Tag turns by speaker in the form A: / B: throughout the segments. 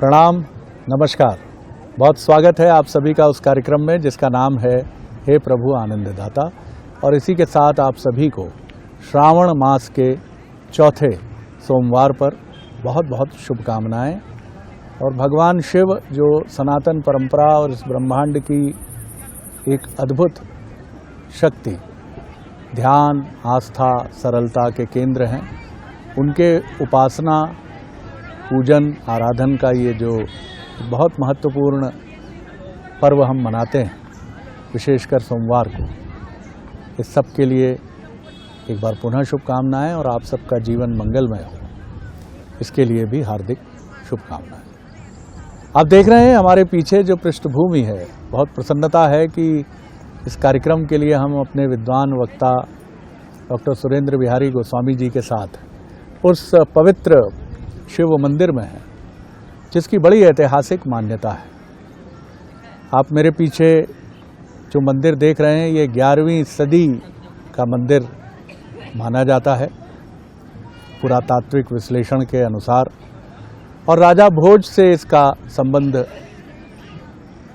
A: प्रणाम, नमस्कार। बहुत स्वागत है आप सभी का उस कार्यक्रम में जिसका नाम है हे प्रभु आनंददाता। और इसी के साथ आप सभी को श्रावण मास के चौथे सोमवार पर बहुत बहुत शुभकामनाएं। और भगवान शिव जो सनातन परंपरा और इस ब्रह्मांड की एक अद्भुत शक्ति, ध्यान, आस्था, सरलता के केंद्र हैं, उनके उपासना, पूजन, आराधन का ये जो बहुत महत्वपूर्ण पर्व हम मनाते हैं, विशेषकर सोमवार को, इस सब के लिए एक बार पुनः शुभकामनाएं और आप सबका जीवन मंगलमय हो, इसके लिए भी हार्दिक शुभकामनाएं। आप देख रहे हैं हमारे पीछे जो पृष्ठभूमि है, बहुत प्रसन्नता है कि इस कार्यक्रम के लिए हम अपने विद्वान वक्ता डॉक्टर सुरेंद्र बिहारी गोस्वामी जी के साथ उस पवित्र शिव मंदिर में है जिसकी बड़ी ऐतिहासिक मान्यता है। आप मेरे पीछे जो मंदिर देख रहे हैं, ये 11वीं सदी का मंदिर माना जाता है पुरातात्विक विश्लेषण के अनुसार, और राजा भोज से इसका संबंध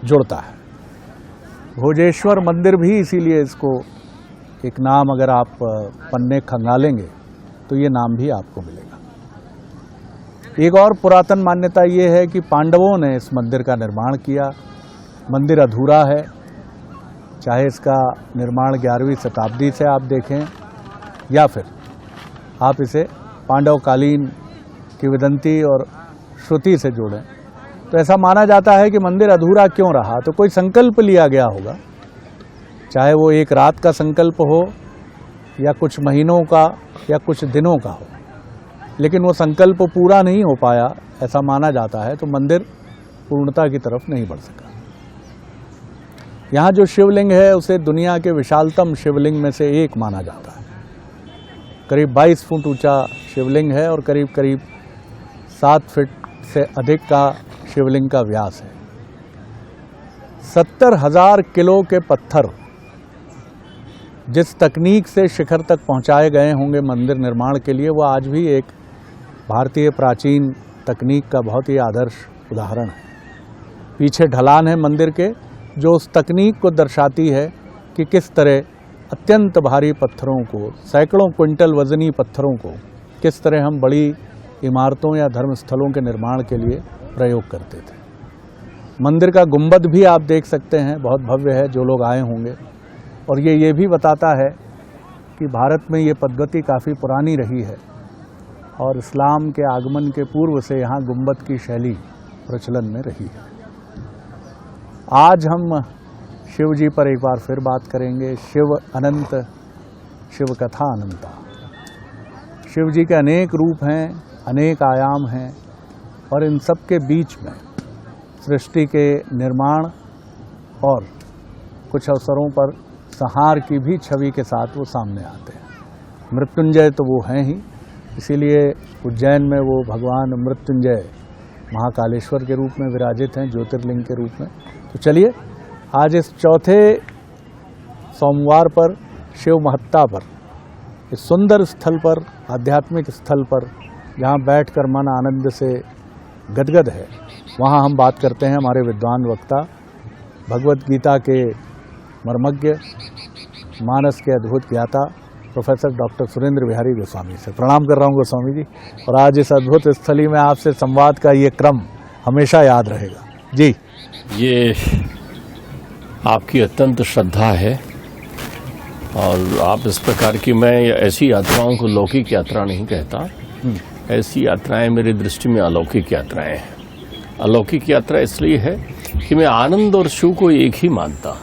A: जुड़ता है। भोजेश्वर मंदिर भी इसीलिए इसको एक नाम, अगर आप पन्ने खंगालेंगे तो ये नाम भी आपको मिलेगा। एक और पुरातन मान्यता ये है कि पांडवों ने इस मंदिर का निर्माण किया। मंदिर अधूरा है, चाहे इसका निर्माण 11वीं शताब्दी से आप देखें या फिर आप इसे पांडवकालीन किंवदंती और श्रुति से जोड़ें, तो ऐसा माना जाता है कि मंदिर अधूरा क्यों रहा। तो कोई संकल्प लिया गया होगा, चाहे वो एक रात का संकल्प हो या कुछ महीनों का या कुछ दिनों का हो, लेकिन वो संकल्प पूरा नहीं हो पाया, ऐसा माना जाता है। तो मंदिर पूर्णता की तरफ नहीं बढ़ सका। यहाँ जो शिवलिंग है उसे दुनिया के विशालतम शिवलिंग में से एक माना जाता है। करीब 22 फुट ऊंचा शिवलिंग है और करीब करीब 7 फीट से अधिक का शिवलिंग का व्यास है। 70,000 किलो के पत्थर जिस तकनीक से शिखर तक पहुंचाए गए होंगे मंदिर निर्माण के लिए, वो आज भी एक भारतीय प्राचीन तकनीक का बहुत ही आदर्श उदाहरण है। पीछे ढलान है मंदिर के, जो उस तकनीक को दर्शाती है कि किस तरह अत्यंत भारी पत्थरों को, सैकड़ों क्विंटल वजनी पत्थरों को किस तरह हम बड़ी इमारतों या धर्मस्थलों के निर्माण के लिए प्रयोग करते थे। मंदिर का गुंबद भी आप देख सकते हैं, बहुत भव्य है, जो लोग आए होंगे। और ये भी बताता है कि भारत में ये पद्धति काफ़ी पुरानी रही है और इस्लाम के आगमन के पूर्व से यहाँ गुंबद की शैली प्रचलन में रही है। आज हम शिव जी पर एक बार फिर बात करेंगे। शिव अनंत, शिव कथा अनंता। शिव जी के अनेक रूप हैं, अनेक आयाम हैं, और इन सब के बीच में सृष्टि के निर्माण और कुछ अवसरों पर संहार की भी छवि के साथ वो सामने आते हैं। मृत्युंजय तो वो हैं ही, इसीलिए उज्जैन में वो भगवान मृत्युंजय महाकालेश्वर के रूप में विराजित हैं, ज्योतिर्लिंग के रूप में। तो चलिए आज इस चौथे सोमवार पर शिव महत्ता पर, इस सुंदर स्थल पर, आध्यात्मिक स्थल पर, जहाँ बैठकर मन आनंद से गदगद है, वहाँ हम बात करते हैं हमारे विद्वान वक्ता, भगवत गीता के मर्मज्ञ, मानस के अद्भुत ज्ञाता प्रोफेसर डॉक्टर सुरेंद्र बिहारी गोस्वामी से। प्रणाम कर रहा हूँ गोस्वामी जी। और आज इस अद्भुत स्थली में आपसे संवाद का ये क्रम हमेशा याद रहेगा जी।
B: ये आपकी अत्यंत श्रद्धा है और आप इस प्रकार की, मैं ऐसी यात्राओं को लौकिक यात्रा नहीं कहता, ऐसी यात्राएं मेरी दृष्टि में अलौकिक यात्राएं हैं। अलौकिक यात्रा इसलिए है कि मैं आनंद और शिव को एक ही मानता।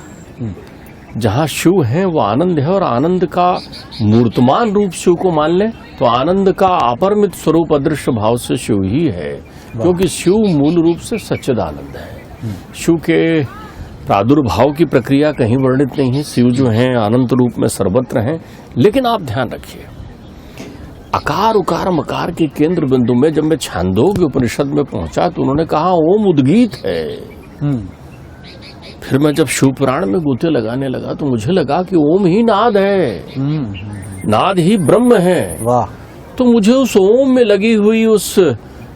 B: जहाँ शिव है वो आनंद है, और आनंद का मूर्तमान रूप शिव को मान लें तो आनंद का अपरिमित स्वरूप अदृश्य भाव से शिव ही है, क्योंकि शिव मूल रूप से सच्चिदानंद है। शिव के प्रादुर्भाव की प्रक्रिया कहीं वर्णित नहीं है। शिव जो हैं अनंत रूप में सर्वत्र हैं, लेकिन आप ध्यान रखिए, अकार उकार मकार के केंद्र बिंदु में जब मैं छांदोग्य उपनिषद में पहुंचा तो उन्होंने कहा ओम उद्गीत है। फिर मैं जब शिव पुराण में गोते लगाने लगा तो मुझे लगा कि ओम ही नाद है, नाद ही ब्रह्म है।
A: वाह।
B: तो मुझे उस ओम में लगी हुई उस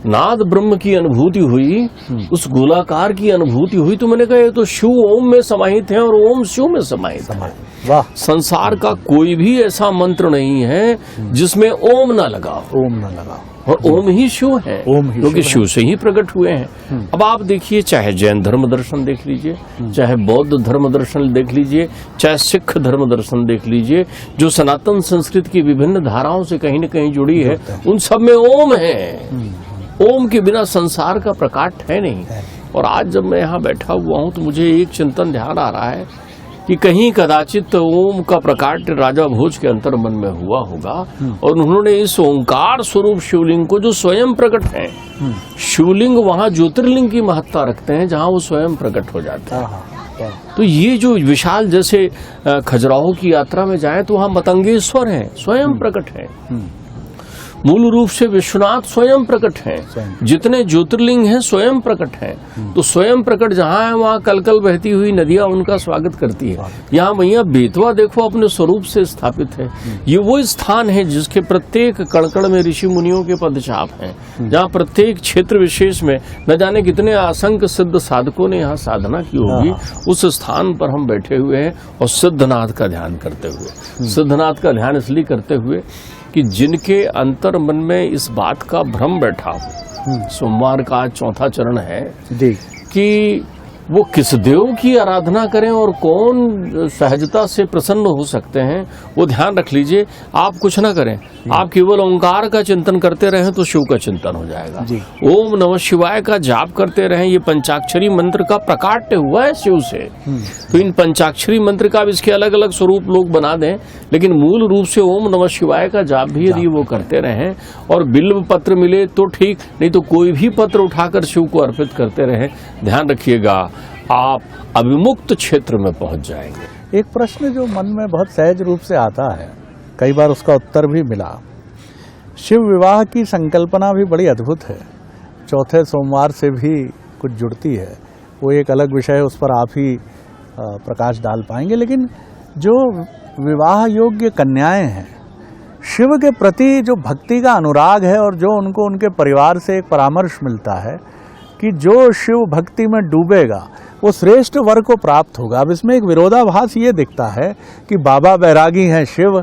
B: नाद ब्रह्म की अनुभूति हुई, उस गोलाकार की अनुभूति हुई, तो मैंने कहा ये तो शिव ओम में समाहित है और ओम शिव में समाहित है।
A: वाह,
B: संसार का कोई भी ऐसा मंत्र नहीं है जिसमें ओम ना लगा हो।
A: ओम न लगा,
B: और ओम ही शिव है,
A: ओम ही
B: क्योंकि
A: शिव
B: शिव से ही प्रकट हुए हैं। अब आप देखिए, चाहे जैन धर्म दर्शन देख लीजिए, चाहे बौद्ध धर्म दर्शन देख लीजिए, चाहे सिख धर्म दर्शन देख लीजिए, जो सनातन संस्कृति की विभिन्न धाराओं से कहीं न कहीं जुड़ी है, उन सब में ओम है। ओम के बिना संसार का प्रकाट है नहीं। और आज जब मैं यहाँ बैठा हुआ हूँ तो मुझे एक चिंतन ध्यान आ रहा है कि कहीं कदाचित ओम का प्रकाट राजा भोज के अंतर्मन में हुआ होगा और उन्होंने इस ओंकार स्वरूप शिवलिंग को, जो स्वयं प्रकट है, शिवलिंग वहाँ ज्योतिर्लिंग की महत्ता रखते हैं जहाँ वो स्वयं प्रकट हो जाते हैं। तो ये जो विशाल, जैसे खजुराहो की यात्रा में जाए तो वहाँ मतंगेश्वर है, स्वयं प्रकट है। मूल रूप से विश्वनाथ स्वयं प्रकट हैं, जितने ज्योतिर्लिंग हैं स्वयं प्रकट हैं। तो स्वयं प्रकट जहाँ है वहाँ कलकल बहती हुई नदियाँ उनका स्वागत करती है। यहाँ मैया बेतवा देखो अपने स्वरूप से स्थापित है। ये वो स्थान है जिसके प्रत्येक कण में ऋषि मुनियों के पदचाप हैं, जहाँ प्रत्येक क्षेत्र विशेष में न जाने कितने असंख्य सिद्ध साधकों ने यहाँ साधना की होगी। उस स्थान पर हम बैठे हुए हैं और सिद्धनाथ का ध्यान करते हुए, सिद्धनाथ का ध्यान इसलिए करते हुए कि जिनके अंतर मन में इस बात का भ्रम बैठा हो, सोमवार का आज चौथा चरण है कि वो किस देव की आराधना करें और कौन सहजता से प्रसन्न हो सकते हैं, वो ध्यान रख लीजिए। आप कुछ ना करें, आप केवल ओंकार का चिंतन करते रहें तो शिव का चिंतन हो जाएगा। ओम नमः शिवाय का जाप करते रहें, ये पंचाक्षरी मंत्र का प्रकाट्य हुआ है शिव से। तो इन पंचाक्षरी मंत्र का इसके अलग अलग स्वरूप लोग बना दें, लेकिन मूल रूप से ओम नमः शिवाय का जाप भी यदि वो करते रहें और बिल्व पत्र मिले तो ठीक, नहीं तो कोई भी पत्र उठाकर शिव को अर्पित करते रहें। ध्यान रखिएगा, आप अभिमुक्त क्षेत्र में पहुंच जाएंगे।
A: एक प्रश्न जो मन में बहुत सहज रूप से आता है, कई बार उसका उत्तर भी मिला। शिव विवाह की संकल्पना भी बड़ी अद्भुत है, चौथे सोमवार से भी कुछ जुड़ती है, वो एक अलग विषय है, उस पर आप ही प्रकाश डाल पाएंगे। लेकिन जो विवाह योग्य कन्याएं हैं, शिव के प्रति जो भक्ति का अनुराग है और जो उनको उनके परिवार से एक परामर्श मिलता है कि जो शिव भक्ति में डूबेगा वो श्रेष्ठ वर को प्राप्त होगा। अब इसमें एक विरोधाभास ये दिखता है कि बाबा बैरागी हैं शिव,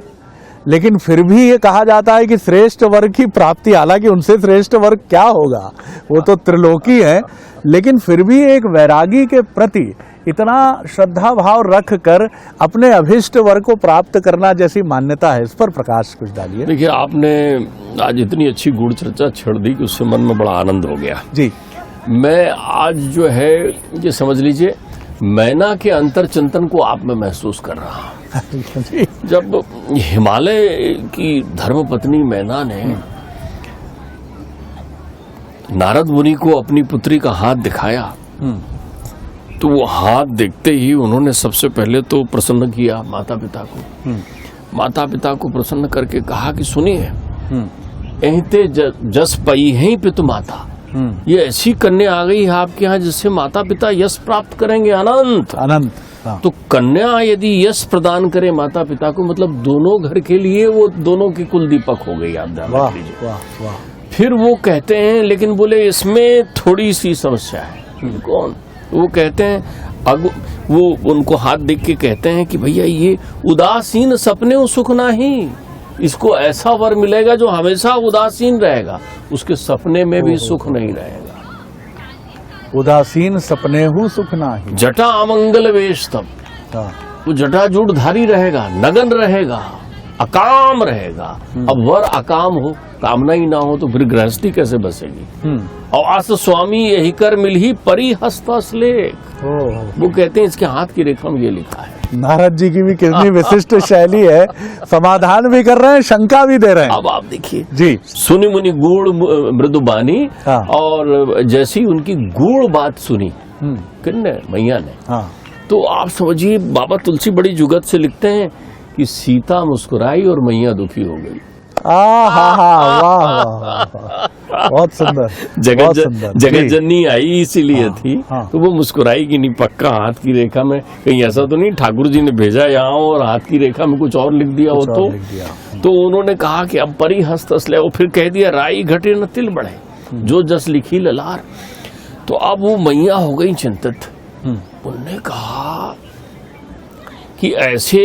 A: लेकिन फिर भी ये कहा जाता है कि श्रेष्ठ वर की प्राप्ति, हालांकि उनसे श्रेष्ठ वर क्या होगा, वो तो त्रिलोकी है, लेकिन फिर भी एक वैरागी के प्रति इतना श्रद्धा भाव रख कर अपने अभिष्ट वर को प्राप्त करना जैसी मान्यता है, इस पर प्रकाश कुछ डालिए।
B: देखिए, आपने आज इतनी अच्छी गूढ़ चर्चा छेड़ दी कि उससे मन में बड़ा आनंद हो गया
A: जी।
B: मैं आज जो है ये समझ लीजिए मैना के अंतर चिंतन को आप में महसूस कर रहा हूँ। जब हिमालय की धर्मपत्नी मैना ने नारद मुनि को अपनी पुत्री का हाथ दिखाया, तो वो हाथ देखते ही उन्होंने सबसे पहले तो प्रसन्न किया माता पिता को। माता पिता को प्रसन्न करके कहा कि सुनिए, एहते जस पई है पितु माता, ये ऐसी कन्या आ गई है आपके यहाँ जिससे माता पिता यश प्राप्त करेंगे अनंत अनंत। तो कन्या यदि यश प्रदान करे माता पिता को, मतलब दोनों घर के लिए वो दोनों की कुल दीपक हो गई। आप ध्यान रख लीजिए। फिर वो कहते हैं, लेकिन बोले इसमें थोड़ी सी समस्या है। कौन? वो कहते हैं, वो उनको हाथ देख के कहते हैं कि भैया ये उदासीन सपने सुख नहीं, इसको ऐसा वर मिलेगा जो हमेशा उदासीन रहेगा, उसके सपने में भी सुख नहीं रहेगा।
A: उदासीन सपने हूँ सुख नाही।
B: जटा अमंगल वेश तब, वो जटाजूटधारी रहेगा, नगन रहेगा, अकाम रहेगा। अब वर अकाम हो, कामना ही ना हो तो फिर गृहस्थी कैसे बसेगी। और आस स्वामी यही कर मिल ही परी हस्तलेख। वो कहते हैं इसके हाथ की रेखा में ये लिखा है।
A: नारद जी की भी कितनी विशिष्ट शैली है, समाधान भी कर रहे हैं, शंका भी दे रहे हैं।
B: अब आप देखिए
A: जी,
B: सुनी मुनि गूढ़ मृदुबानी, और जैसी उनकी गूढ़ बात सुनी किन्ने मैया ने, तो आप समझिए बाबा तुलसी बड़ी जुगत से लिखते हैं कि सीता मुस्कुराई और मैया दुखी हो गई।
A: बहुत सुंदर।
B: जगत जननी आई इसीलिए थी, तो वो मुस्कुराई कि नहीं, पक्का हाथ की रेखा में कहीं ऐसा तो नहीं ठाकुर जी ने भेजा यहाँ और हाथ की रेखा में कुछ और लिख दिया हो। तो उन्होंने कहा कि अब परी हस्त असले, वो फिर कह दिया राई घटे न तिल बढ़े। जो जस लिखी ललार। तो अब वो मैया हो गई चिंतित। उन्होंने कहा कि ऐसे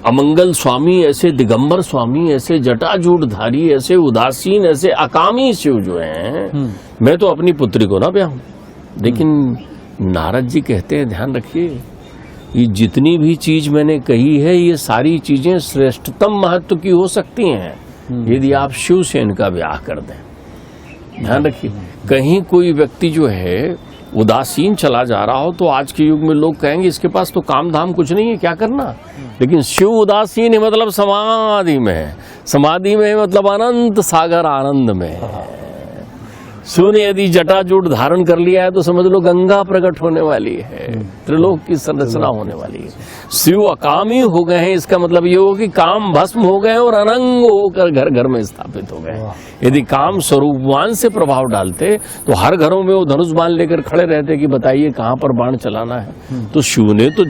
B: अमंगल स्वामी, ऐसे दिगंबर स्वामी, ऐसे जटाजूटधारी, ऐसे उदासीन, ऐसे अकामी शिव जो हैं, मैं तो अपनी पुत्री को ना ब्याहूं। लेकिन नारद जी कहते हैं, ध्यान रखिए, ये जितनी भी चीज मैंने कही है, ये सारी चीजें श्रेष्ठतम महत्व की हो सकती हैं यदि आप शिव से इनका ब्याह कर दें। ध्यान रखिए, कहीं कोई व्यक्ति जो है उदासीन चला जा रहा हो तो आज के युग में लोग कहेंगे इसके पास तो काम धाम कुछ नहीं है, क्या करना। लेकिन शिव उदासीन है मतलब समाधि में है, समाधि में है मतलब अनंत सागर आनंद में है। शिव ने यदि जटाजूट धारण कर लिया है तो समझ लो गंगा प्रकट होने वाली है, त्रिलोक की संरचना होने वाली है। शिव अकामी हो गए हैं, इसका मतलब ये हो कि काम भस्म हो गए और अनंग होकर घर घर में स्थापित हो गए। यदि काम स्वरूपवान से प्रभाव डालते तो हर घरों में वो धनुष बाण लेकर खड़े रहते कि बताइए कहाँ पर बाण चलाना है। तो शिव ने तो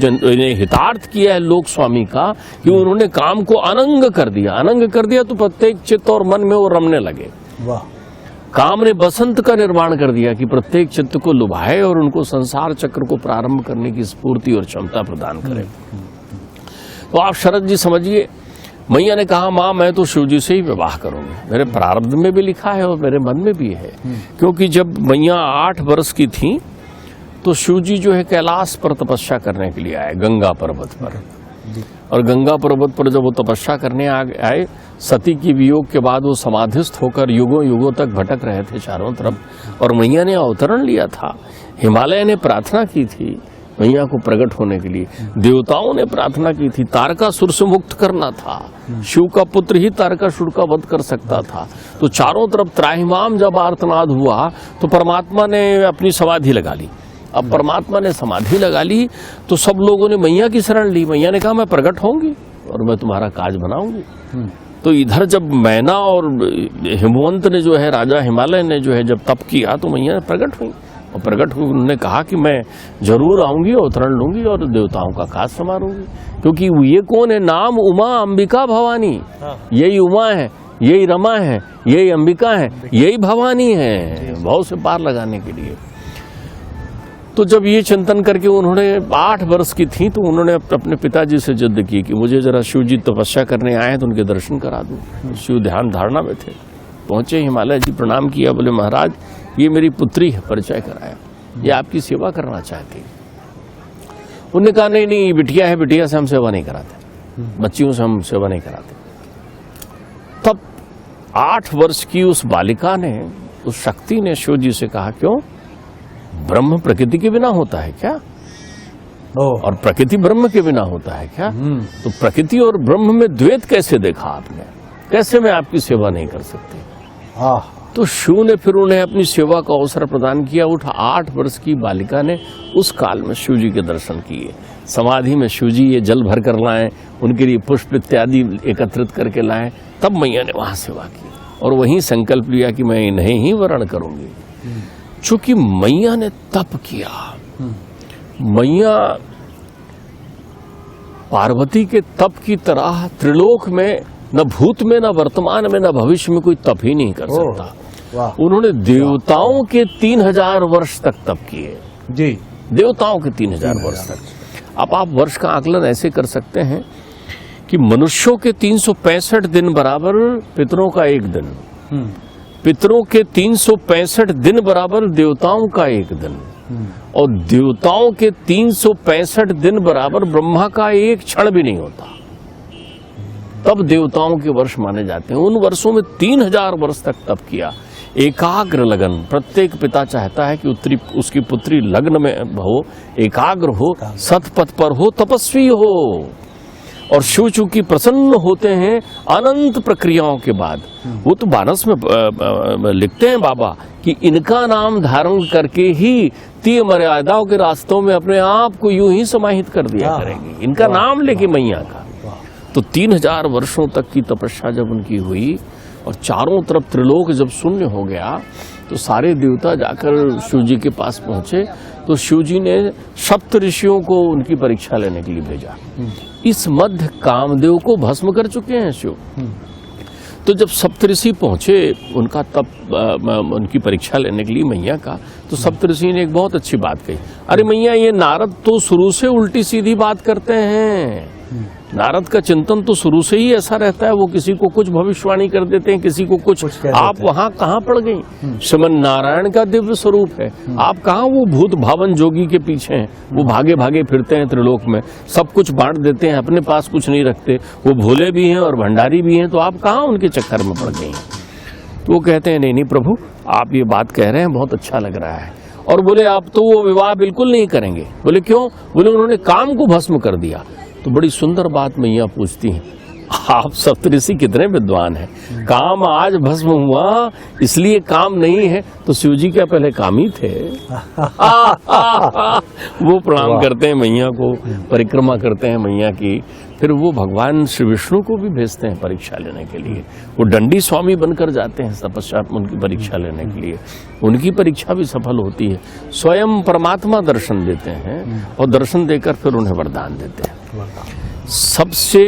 B: हितार्थ किया है लोक स्वामी का कि उन्होंने काम को अनंग कर दिया। अनंग कर दिया तो प्रत्येक चित्त और मन में वो रमने लगे।
A: वाह। तो
B: ने बसंत का निर्माण कर दिया कि प्रत्येक चित्त को लुभाए और उनको संसार चक्र को प्रारंभ करने की स्फूर्ति और क्षमता प्रदान करे। तो आप शरद जी समझिए, मैया ने कहा माँ मैं तो शिव जी से ही विवाह करूंगी, मेरे प्रारब्ध में भी लिखा है और मेरे मन में भी है। क्योंकि जब मैया 8 वर्ष की थी तो शिव जी जो है कैलाश पर तपस्या करने के लिए आए, गंगा पर्वत पर। और गंगा पर्वत पर जब वो तपस्या करने आए, सती की वियोग के बाद वो समाधिस्थ होकर युगों युगों तक भटक रहे थे चारों तरफ। और मैया ने अवतरण लिया था। हिमालय ने प्रार्थना की थी मैया को प्रकट होने के लिए, देवताओं ने प्रार्थना की थी, तारकासुर से मुक्त करना था। शिव का पुत्र ही तारकासुर का वध कर सकता था। तो चारों तरफ त्राहिमाम जब आर्तनाद हुआ तो परमात्मा ने अपनी समाधि लगा ली। अब परमात्मा ने समाधि लगा ली तो सब लोगों ने मैया की शरण ली। मैया ने कहा मैं प्रकट होंगी और मैं तुम्हारा काज बनाऊंगी। तो इधर जब मैना और हिमवंत ने जो है, राजा हिमालय ने जो है जब तप किया तो मैया प्रकट हुई। और प्रकट हुई उन्होंने कहा कि मैं जरूर आऊंगी, अवतरण लूंगी और देवताओं का काज संवारूंगी। क्योंकि ये कौन है? नाम उमा अंबिका भवानी। यही उमा है, यही रमा है, यही अंबिका है, यही भवानी है, भाव से पार लगाने के लिए। तो जब ये चिंतन करके उन्होंने 8 वर्ष की थी तो उन्होंने अपने पिताजी से जिद की कि मुझे जरा शिव जी तपस्या करने आए तो उनके दर्शन करा दूं। शिव ध्यान धारणा में थे। पहुंचे, हिमालय जी प्रणाम किया, बोले महाराज ये मेरी पुत्री है, परिचय कराया, ये आपकी सेवा करना चाहती। उन्होंने कहा नहीं नहीं बिटिया है, बिटिया से हम सेवा नहीं कराते, बच्चियों से हम सेवा नहीं कराते। तब 8 वर्ष की उस बालिका ने, उस शक्ति ने शिव जी से कहा क्यों, ब्रह्म प्रकृति के बिना होता है क्या? और प्रकृति ब्रह्म के बिना होता है क्या? तो प्रकृति और ब्रह्म में द्वैत कैसे देखा आपने? कैसे मैं आपकी सेवा नहीं कर सकती? तो शिव ने फिर उन्हें अपनी सेवा का अवसर प्रदान किया। 8 वर्ष की बालिका ने उस काल में शिव जी के दर्शन किए। समाधि में शिव जी ये जल भर कर लाए, उनके लिए पुष्प इत्यादि एकत्रित करके लाए। तब मैया ने वहां सेवा की और वहीं संकल्प लिया कि मैं इन्हें ही वरण करूंगी। चूंकि मैया ने तप किया, मैया पार्वती के तप की तरह त्रिलोक में न भूत में, न वर्तमान में, न भविष्य में कोई तप ही नहीं कर सकता। उन्होंने देवताओं के 3000 वर्ष तक तप किए जी, देवताओं के 3000 वर्ष तक। अब आप वर्ष का आकलन ऐसे कर सकते हैं कि मनुष्यों के 365 दिन बराबर पितरों का 1 दिन, पितरों के 365 दिन बराबर देवताओं का 1 दिन, और देवताओं के 365 दिन बराबर ब्रह्मा का 1 क्षण भी नहीं होता। तब देवताओं के वर्ष माने जाते हैं। उन वर्षों में 3000 वर्ष तक तप किया, एकाग्र लगन। प्रत्येक पिता चाहता है कि उसकी पुत्री लग्न में हो, एकाग्र हो, सतपथ पर हो, तपस्वी हो। और शिव चूंकि प्रसन्न होते हैं अनंत प्रक्रियाओं के बाद। वो तो मानस में लिखते हैं बाबा कि इनका नाम धारण करके ही 3 मर्यादाओं के रास्तों में अपने आप को यूं ही समाहित कर दिया करेंगे, इनका नाम लेके मैया का। तो 3000 वर्षों तक की तपस्या जब उनकी हुई और चारों तरफ त्रिलोक जब शून्य हो गया तो सारे देवता जाकर शिव जी के पास पहुंचे। तो शिव जी ने सप्त ऋषियों को उनकी परीक्षा लेने के लिए भेजा। इस मध्य कामदेव को भस्म कर चुके हैं शिव। तो जब सप्तऋषि पहुंचे उनका तब उनकी परीक्षा लेने के लिए मैया का, तो सप्तऋषि ने एक बहुत अच्छी बात कही, अरे मैया ये नारद तो शुरू से उल्टी सीधी बात करते हैं, नारद का चिंतन तो शुरू से ही ऐसा रहता है, वो किसी को कुछ भविष्यवाणी कर देते हैं, किसी को कुछ आप वहाँ कहाँ पड़ गई? श्रीमन नारायण का दिव्य स्वरूप है, आप कहाँ वो भूत भावन जोगी के पीछे हैं, वो भागे भागे फिरते हैं त्रिलोक में, सब कुछ बांट देते हैं, अपने पास कुछ नहीं रखते, वो भोले भी हैं और भंडारी भी हैं, तो आप कहाँ उनके चक्कर में पड़ गई? तो वो कहते हैं नहीं नहीं प्रभु, आप ये बात कह रहे हैं बहुत अच्छा लग रहा है। और बोले आप तो वो विवाह बिल्कुल नहीं करेंगे। बोले क्यों? बोले उन्होंने काम को भस्म कर दिया। तो बड़ी सुंदर बात मैया पूछती हैं, आप सप्तऋषि कितने विद्वान हैं, काम आज भस्म हुआ इसलिए काम नहीं है, तो शिव जी क्या पहले कामी थे? वो प्रणाम करते हैं मैया को, परिक्रमा करते हैं मैया की, फिर वो भगवान श्री विष्णु को भी भेजते हैं परीक्षा लेने के लिए, वो दंडी स्वामी बनकर जाते हैं तपस्या उनकी परीक्षा लेने के लिए, उनकी परीक्षा भी सफल होती है, स्वयं परमात्मा दर्शन देते हैं और दर्शन देकर फिर उन्हें वरदान देते हैं। सबसे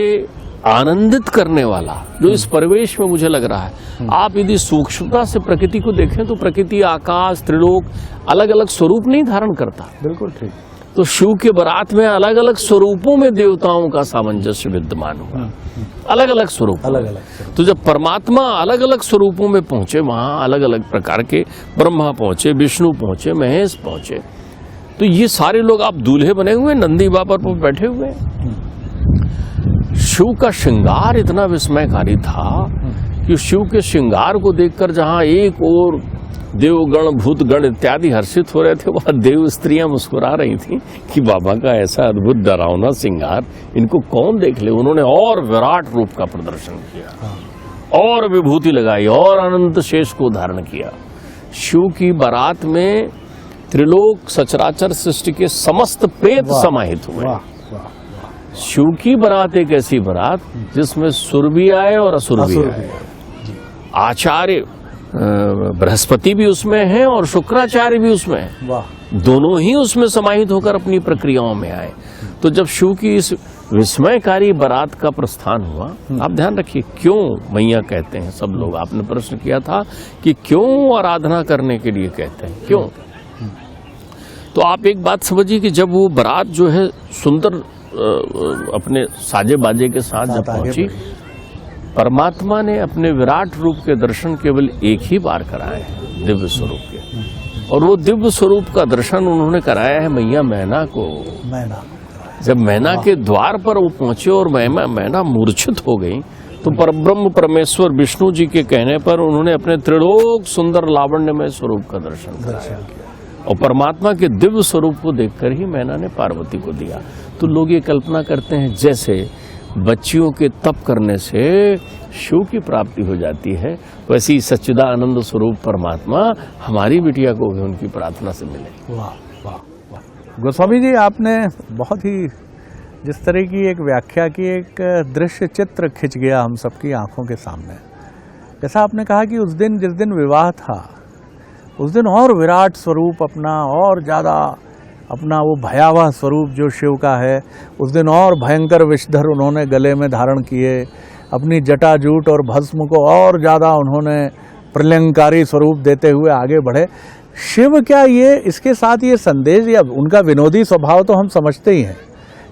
B: आनंदित करने वाला जो इस परिवेश में मुझे लग रहा है, आप यदि सूक्ष्मता से प्रकृति को देखें तो प्रकृति, आकाश, त्रिलोक अलग अलग स्वरूप नहीं धारण करता।
A: बिल्कुल ठीक।
B: तो शिव के बारात में अलग अलग स्वरूपों में देवताओं का सामंजस्य विद्यमान हुआ, अलग अलग स्वरूप,
A: अलग अलग।
B: तो जब परमात्मा अलग अलग स्वरूपों में पहुंचे, वहां अलग अलग प्रकार के ब्रह्मा पहुंचे, विष्णु पहुंचे, महेश पहुंचे, तो ये सारे लोग आप दूल्हे बने हुए, नंदी बाबर पर बैठे हुए। शिव का श्रृंगार इतना विस्मयकारी था कि शिव के श्रृंगार को देखकर जहां एक और देवगण, भूतगण इत्यादि हर्षित हो रहे थे, वहां देव स्त्रियां मुस्कुरा रही थी कि बाबा का ऐसा अद्भुत डरावना श्रृंगार इनको कौन देख ले। उन्होंने और विराट रूप का प्रदर्शन किया और विभूति लगाई और अनंत शेष को धारण किया। शिव की बारात में त्रिलोक सचराचर सृष्टि के समस्त प्रेत समाहित हुए। शिव की बारात एक ऐसी बारात जिसमें सुर भी आए और असुर भी आए। आचार्य बृहस्पति भी उसमें हैं और शुक्राचार्य भी उसमें हैं, दोनों ही उसमें समाहित होकर अपनी प्रक्रियाओं में आए। तो जब शिव की इस विस्मयकारी बारात का प्रस्थान हुआ, आप ध्यान रखिए क्यों मैया कहते हैं सब लोग, आपने प्रश्न किया था कि क्यों आराधना करने के लिए कहते हैं, क्यों? तो आप एक बात समझिए कि जब वो बारात जो है सुंदर अपने साजे बाजे के साथ जब पहुंची, परमात्मा ने अपने विराट रूप के दर्शन केवल एक ही बार कराए हैं, दिव्य स्वरूप के, और वो दिव्य स्वरूप का दर्शन उन्होंने कराया है मैया मैना को। जब मैना के द्वार पर वो पहुंचे और मैना मूर्छित हो गई, तो परब्रह्म परमेश्वर विष्णु जी के कहने पर उन्होंने अपने त्रिलोक सुंदर लावण्यमय स्वरूप का दर्शन कराया और परमात्मा के दिव्य स्वरूप को देखकर ही मैना ने पार्वती को दिया। तो लोग ये कल्पना करते हैं जैसे बच्चियों के तप करने से शिव की प्राप्ति हो जाती है, वैसी सच्चिदानंद स्वरूप परमात्मा हमारी बिटिया को भी उनकी प्रार्थना से मिले।
A: वाह वाह वाह। गोस्वामी जी, आपने बहुत ही जिस तरह की एक व्याख्या की, एक दृश्य चित्र खिंच गया हम सबकी आंखों के सामने। जैसा आपने कहा कि उस दिन जिस दिन विवाह था, उस दिन और विराट स्वरूप अपना, और ज़्यादा अपना वो भयावह स्वरूप जो शिव का है, उस दिन और भयंकर विषधर उन्होंने गले में धारण किए, अपनी जटाजूट और भस्म को और ज़्यादा उन्होंने प्रलयंकारी स्वरूप देते हुए आगे बढ़े। शिव क्या ये इसके साथ ये संदेश, या उनका विनोदी स्वभाव तो हम समझते ही हैं,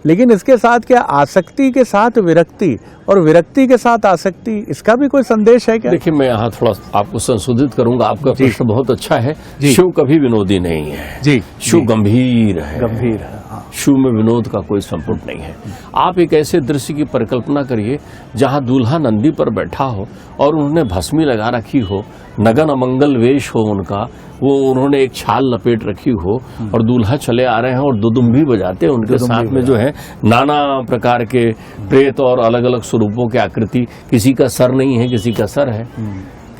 A: लेकिन इसके साथ क्या आसक्ति के साथ विरक्ति और विरक्ति के साथ आसक्ति, इसका भी कोई संदेश है क्या?
B: देखिए, मैं यहाँ थोड़ा आपको संशोधित करूंगा। आपका प्रश्न बहुत अच्छा है। शिव कभी विनोदी नहीं है जी, शिव गंभीर है, गंभीर है। शिव में विनोद का कोई संपुट नहीं है। आप एक ऐसे दृश्य की परिकल्पना करिए जहाँ दूल्हा नंदी पर बैठा हो और उन्होंने भस्मी लगा रखी हो, नगन अमंगल वेश हो उनका, वो उन्होंने एक छाल लपेट रखी हो और दूल्हा चले आ रहे हैं और दुदुम्भी बजाते हैं। उनके साथ में जो है नाना प्रकार के प्रेत और अलग अलग स्वरूपों की आकृति, किसी का सर नहीं है, किसी का सर है,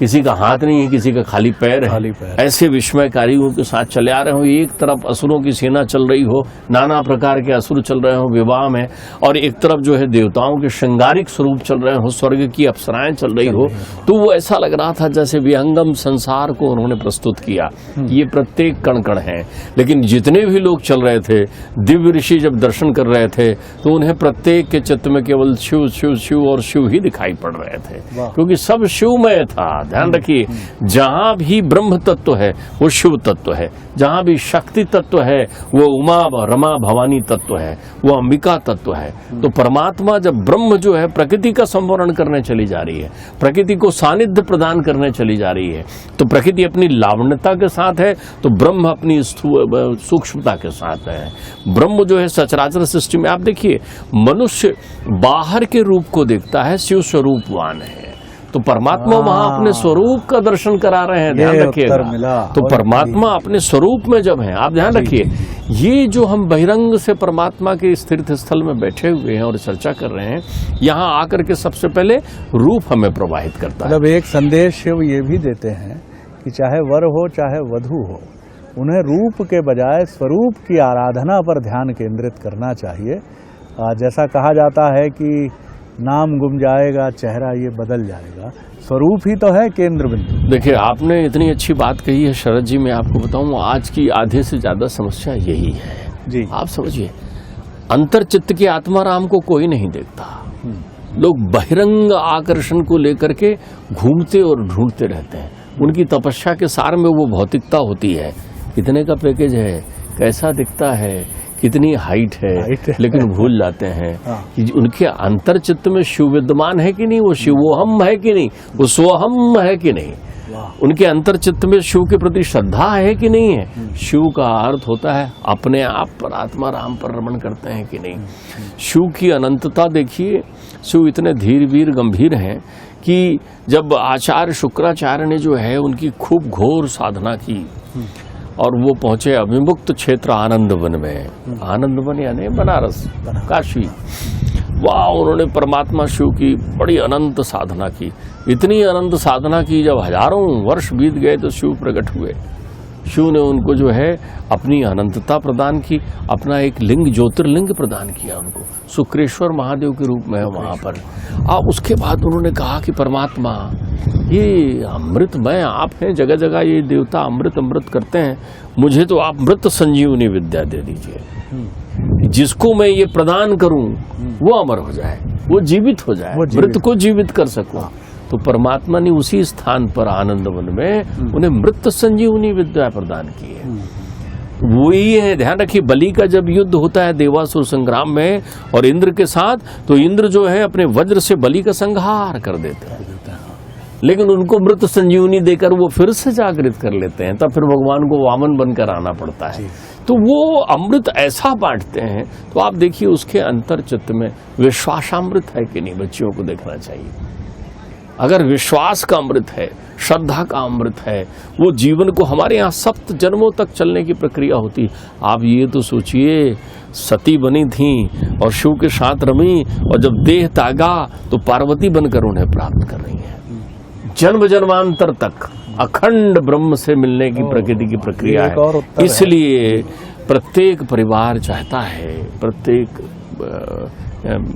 B: किसी का हाथ नहीं है, किसी का खाली पैर
A: खाली
B: है।
A: पैर।
B: ऐसे विस्मयकारियों के साथ चले आ रहे हो, एक तरफ असुरों की सेना चल रही हो, नाना प्रकार के असुर चल रहे हो विवाह में, और एक तरफ जो है देवताओं के श्रृंगारिक स्वरूप चल रहे हो, स्वर्ग की अप्सराएं चल रही हो। तो वो ऐसा लग रहा था जैसे विहंगम संसार को उन्होंने प्रस्तुत किया। ये प्रत्येक कण कण है, लेकिन जितने भी लोग चल रहे थे, दिव्य ऋषि जब दर्शन कर रहे थे तो उन्हें प्रत्येक के चित्त में केवल शिव शिव शिव और शिव ही दिखाई पड़ रहे थे, क्योंकि सब शिवमय था। ध्यान रखिए, जहां भी ब्रह्म तत्व है वो शिव तत्व है, जहां भी शक्ति तत्व है वो उमा रमा भवानी तत्व है, वो अंबिका तत्व है। तो परमात्मा जब ब्रह्म जो है प्रकृति का संवरण करने चली जा रही है, प्रकृति को सानिध्य प्रदान करने चली जा रही है, तो प्रकृति अपनी लावण्यता के साथ है, तो ब्रह्म अपनी सूक्ष्मता के साथ है। ब्रह्म जो है सचराचर सृष्टि में, आप देखिए मनुष्य बाहर के रूप को देखता है, शिव स्वरूपवान है, तो परमात्मा वहां अपने स्वरूप का दर्शन करा रहे हैं। ध्यान रखिएगा, तो परमात्मा अपने स्वरूप में जब है, आप ध्यान रखिए, ये जो हम बहिरंग से परमात्मा के इस तीर्थ स्थल में बैठे हुए हैं और चर्चा कर रहे हैं, यहाँ आकर के सबसे पहले रूप हमें प्रवाहित करता है।
A: मतलब एक संदेश शिव ये भी देते हैं कि चाहे वर हो चाहे वधू हो, उन्हें रूप के बजाय स्वरूप की आराधना पर ध्यान केंद्रित करना चाहिए। जैसा कहा जाता है कि नाम गुम जाएगा, चेहरा ये बदल जाएगा, स्वरूप ही तो है केंद्र बिंदु।
B: देखिए, आपने इतनी अच्छी बात कही है शरद जी, मैं आपको बताऊं आज की आधे से ज्यादा समस्या यही है
A: जी।
B: आप समझिए, अंतर चित्त की आत्मा राम को कोई नहीं देखता। लोग बहिरंग आकर्षण को लेकर के घूमते और ढूंढते रहते हैं। उनकी तपस्या के सार में वो भौतिकता होती है, कितने का पैकेज है, कैसा दिखता है, कितनी हाइट है, लेकिन भूल जाते हैं कि उनके अंतर चित्त में शिव विद्यमान है कि नहीं, वो शिवोहम है कि नहीं, वो स्वहम है कि नहीं, उनके अंतर चित्त में शिव के प्रति श्रद्धा है कि नहीं है। शिव का अर्थ होता है अपने आप पर, आत्मा राम पर रमण करते हैं कि नहीं। शिव की अनंतता देखिए, शिव इतने धीर वीर गंभीर हैं कि जब आचार्य शुक्राचार्य ने जो है उनकी खूब घोर साधना की और वो पहुंचे अभिमुक्त क्षेत्र आनंद वन में, आनंद वन यानी बनारस काशी, वहाँ उन्होंने परमात्मा शिव की बड़ी अनंत साधना की, इतनी अनंत साधना की, जब हजारों वर्ष बीत गए तो शिव प्रकट हुए। शिव ने उनको जो है अपनी अनंतता प्रदान की, अपना एक लिंग ज्योतिर्लिंग प्रदान किया उनको, शुक्रेश्वर महादेव के रूप में वहाँ पर। उसके बाद उन्होंने कहा कि परमात्मा ये अमृतमय आप हैं, जगह जगह ये देवता अमृत अमृत करते हैं, मुझे तो आप मृत संजीवनी विद्या दे दीजिए, जिसको मैं ये प्रदान करूं वो अमर हो जाए, वो जीवित हो जाए, मृत को जीवित कर सकूं। तो परमात्मा ने उसी स्थान पर आनंद वन में उन्हें मृत संजीवनी विद्या प्रदान की है। वही है, ध्यान रखिए, बलि का जब युद्ध होता है देवासुर संग्राम में और इंद्र के साथ, तो इंद्र जो है अपने वज्र से बलि का संहार कर देते हैं, लेकिन उनको मृत संजीवनी देकर वो फिर से जागृत कर लेते हैं, तब फिर भगवान को वामन बनकर आना पड़ता है। तो वो अमृत ऐसा बांटते हैं, तो आप देखिए उसके अंतर चित्त में विश्वासामृत है कि नहीं, बच्चियों को देखना चाहिए। अगर विश्वास का अमृत है, श्रद्धा का अमृत है, वो जीवन को, हमारे यहाँ 7 जन्मों तक चलने की प्रक्रिया होती। आप ये तो सोचिए, सती बनी थी और शिव के साथ रमी, और जब देह त्यागा तो पार्वती बनकर उन्हें प्राप्त कर रही है। जन्म जन्मांतर तक अखंड ब्रह्म से मिलने की प्रकृति की प्रक्रिया है। इसलिए प्रत्येक परिवार चाहता है, प्रत्येक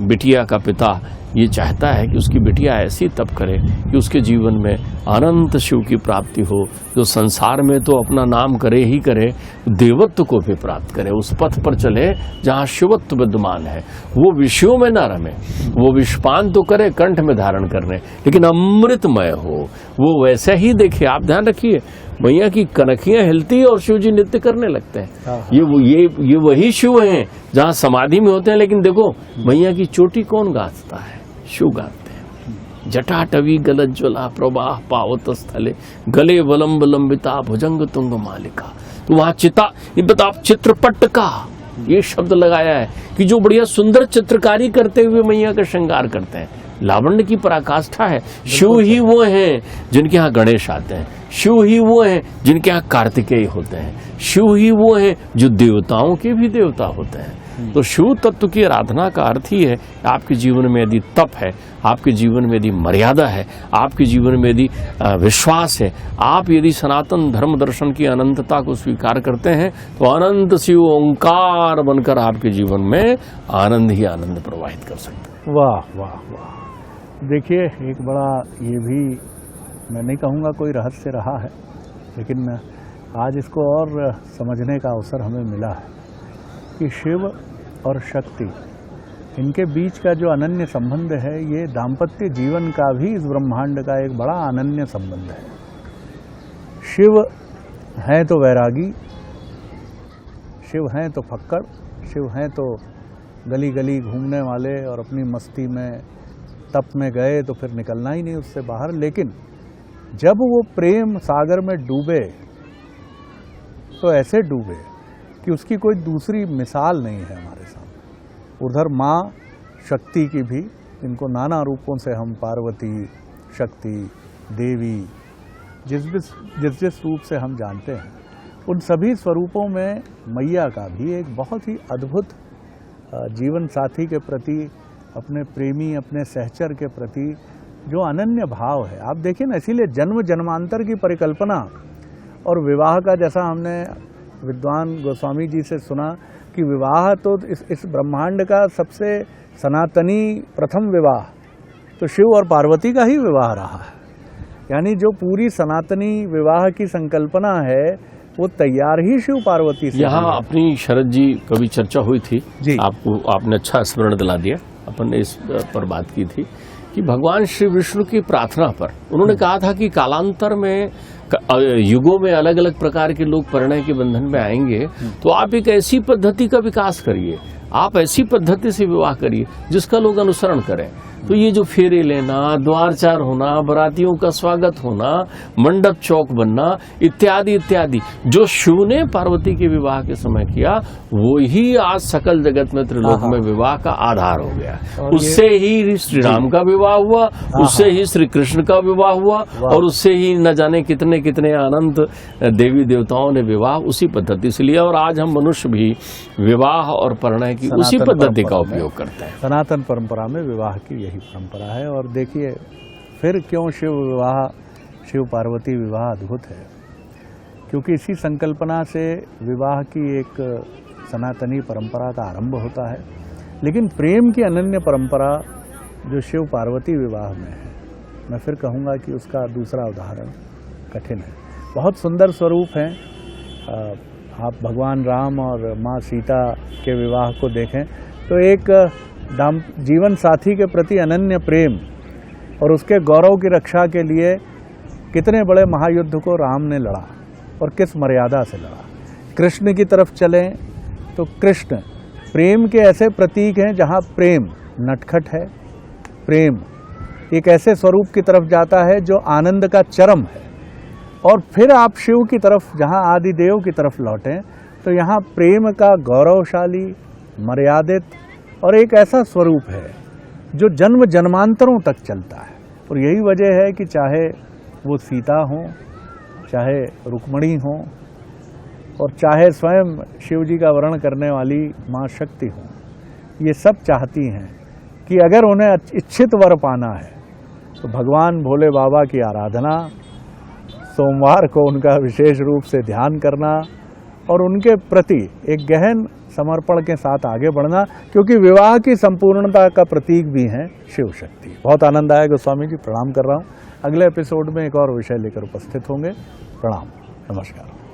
B: बिटिया का पिता ये चाहता है कि उसकी बिटिया ऐसी तप करे कि उसके जीवन में अनंत शिव की प्राप्ति हो, जो संसार में तो अपना नाम करे ही करे, देवत्व को भी प्राप्त करे, उस पथ पर चले जहाँ शिवत्व विद्यमान है। वो विषयों में ना रमे, वो विषपान तो करे कंठ में धारण करने, लेकिन अमृतमय हो, वो वैसे ही देखे। आप ध्यान रखिए, मैया की कनखियां हिलती और शिव जी नृत्य करने लगते हैं। ये वही शिव हैं जहाँ समाधि में होते हैं, लेकिन देखो मैया की चोटी कौन गाता है, शिव गाते हैं। जटाटवी गलज्ज्वला प्रवाह पावत स्थले, गले वलंब लंबिता भुजंग तुंग मालिका। तो वहाँ चित्रपट का ये शब्द लगाया है कि जो बढ़िया सुंदर चित्रकारी करते हुए मैया का श्रृंगार करते हैं। लावण्य की पराकाष्ठा है। शिव ही वो हैं जिनके यहाँ गणेश आते हैं, शिव ही वो हैं जिनके यहाँ कार्तिकेय होते हैं, शिव ही वो हैं जो देवताओं के भी देवता होते हैं। तो शिव तत्व की आराधना का अर्थ ही है आपके जीवन में यदि तप है, आपके जीवन में यदि मर्यादा है, आपके जीवन में यदि विश्वास है, आप यदि सनातन धर्म दर्शन की अनंतता को स्वीकार करते हैं तो अनंत शिव ओंकार बनकर आपके जीवन में आनंद ही आनंद प्रवाहित कर सकते हैं।
A: वाह वाह वाह। देखिए, एक बड़ा ये भी मैं नहीं कहूँगा कोई रहस्य रहा है, लेकिन आज इसको और समझने का अवसर हमें मिला है कि शिव और शक्ति, इनके बीच का जो अनन्य संबंध है, ये दाम्पत्य जीवन का भी इस ब्रह्मांड का एक बड़ा अनन्य संबंध है। शिव हैं तो वैरागी, शिव हैं तो फक्कड़, शिव हैं तो गली गली घूमने वाले और अपनी मस्ती में तप में गए तो फिर निकलना ही नहीं उससे बाहर। लेकिन जब वो प्रेम सागर में डूबे तो ऐसे डूबे कि उसकी कोई दूसरी मिसाल नहीं है हमारे सामने। उधर माँ शक्ति की भी, इनको नाना रूपों से हम पार्वती, शक्ति, देवी, जिस जिस रूप से हम जानते हैं, उन सभी स्वरूपों में मैया का भी एक बहुत ही अद्भुत जीवन साथी के प्रति, अपने प्रेमी, अपने सहचर के प्रति जो अनन्य भाव है, आप देखिए ना। इसीलिए जन्म जन्मांतर की परिकल्पना और विवाह का, जैसा हमने विद्वान गोस्वामी जी से सुना कि विवाह तो इस ब्रह्मांड का सबसे सनातनी प्रथम विवाह तो शिव और पार्वती का ही विवाह रहा है। यानी जो पूरी सनातनी विवाह की संकल्पना है वो तैयार ही शिव पार्वती से।
B: यहाँ अपनी शरद जी कभी चर्चा हुई थी
A: जी,
B: आपने अच्छा स्मरण दिला दिया। अपन ने इस पर बात की थी कि भगवान श्री विष्णु की प्रार्थना पर उन्होंने कहा था कि कालांतर में युगों में अलग अलग प्रकार के लोग परिणय के बंधन में आएंगे, तो आप एक ऐसी पद्धति का विकास करिए, आप ऐसी पद्धति से विवाह करिए जिसका लोग अनुसरण करें। तो ये जो फेरे लेना, द्वारचार होना, बारातियों का स्वागत होना, मंडप चौक बनना इत्यादि इत्यादि जो शिव ने पार्वती के विवाह के समय किया, वो ही आज सकल जगत में त्रिलोक में विवाह का आधार हो गया। उससे ही श्री राम का विवाह हुआ, उससे ही श्री कृष्ण का विवाह हुआ, और उससे ही न जाने कितने कितने अनंत देवी देवताओं ने विवाह उसी पद्धति से लिया। और आज हम मनुष्य भी विवाह और परिणय की उसी पद्धति का उपयोग करते हैं।
A: सनातन परंपरा में विवाह की यही परंपरा है। और देखिए फिर क्यों शिव पार्वती विवाह अद्भुत है, क्योंकि इसी संकल्पना से विवाह की एक सनातनी परंपरा का आरंभ होता है। लेकिन प्रेम की अनन्य परंपरा जो शिव पार्वती विवाह में है, मैं फिर कहूँगा कि उसका दूसरा उदाहरण कठिन है। बहुत सुंदर स्वरूप हैं। आप भगवान राम और माँ सीता के विवाह को देखें तो एक जीवन साथी के प्रति अनन्य प्रेम और उसके गौरव की रक्षा के लिए कितने बड़े महायुद्ध को राम ने लड़ा और किस मर्यादा से लड़ा। कृष्ण की तरफ चलें तो कृष्ण प्रेम के ऐसे प्रतीक हैं जहाँ प्रेम नटखट है, प्रेम एक ऐसे स्वरूप की तरफ जाता है जो आनंद का चरम है। और फिर आप शिव की तरफ, जहाँ आदिदेव की तरफ लौटें तो यहाँ प्रेम का गौरवशाली, मर्यादित और एक ऐसा स्वरूप है जो जन्म जन्मांतरों तक चलता है। और यही वजह है कि चाहे वो सीता हो, चाहे रुक्मणी हो, और चाहे स्वयं शिव जी का वर्ण करने वाली माँ शक्ति हो, ये सब चाहती हैं कि अगर उन्हें इच्छित वर पाना है तो भगवान भोले बाबा की आराधना, सोमवार को उनका विशेष रूप से ध्यान करना और उनके प्रति एक गहन समर्पण के साथ आगे बढ़ना, क्योंकि विवाह की संपूर्णता का प्रतीक भी हैं शिव शक्ति। बहुत आनंद आया गोस्वामी जी, प्रणाम कर रहा हूँ। अगले एपिसोड में एक और विषय लेकर उपस्थित होंगे। प्रणाम, नमस्कार।